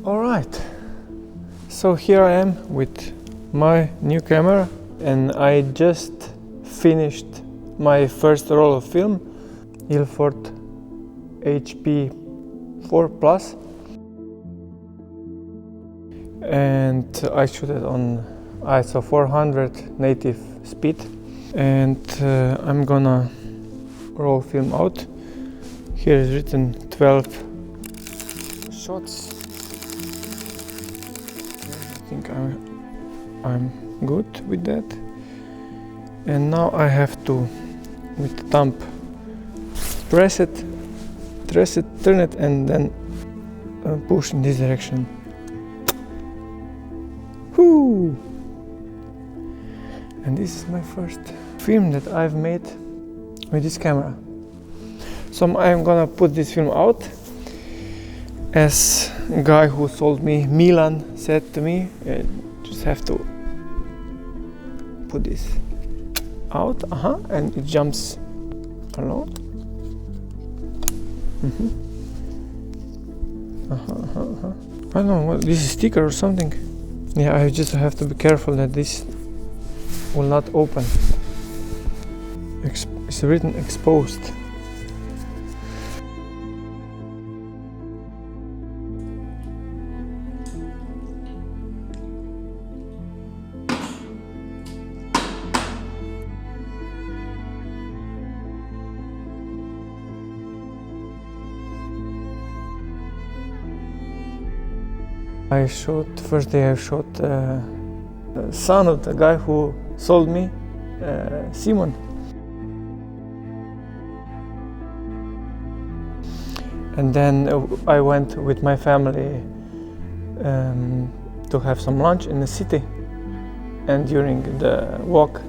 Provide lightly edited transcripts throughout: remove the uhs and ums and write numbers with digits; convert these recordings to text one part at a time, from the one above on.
Alright, so here I am with my new camera, and I just finished my first roll of film, Ilford hp5 Plus, and I shoot it on ISO 400 native speed, and I'm gonna roll film out. Here is written 12 shots. I think I'm good with that. And now I have to, with the thumb, press it, turn it, and then push in this direction. Whoo! And this is my first film that I've made with this camera. So I'm gonna put this film out. As a guy who sold me, Milan, said to me, just have to put this out, and it jumps along. I don't know, what, this is sticker or something? Yeah, I just have to be careful that this will not open. It's written exposed. First day I shot the son of the guy who sold me, Simon. And then I went with my family to have some lunch in the city. And during the walk,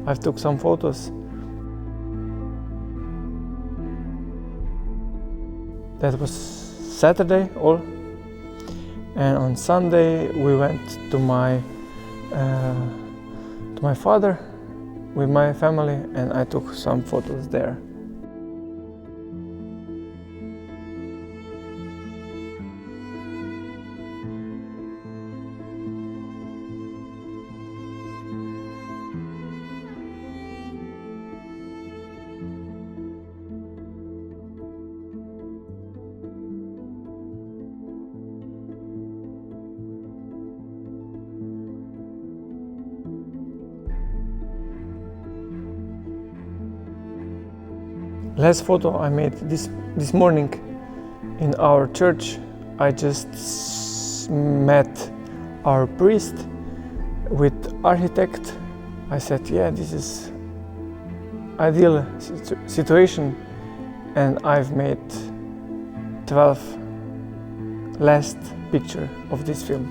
I took some photos. That was Saturday all. And on Sunday we went to my father with my family, and I took some photos there. Last photo I made this morning in our church. I just met our priest with architect. I said, yeah, this is ideal situation, and I've made 12 last picture of this film.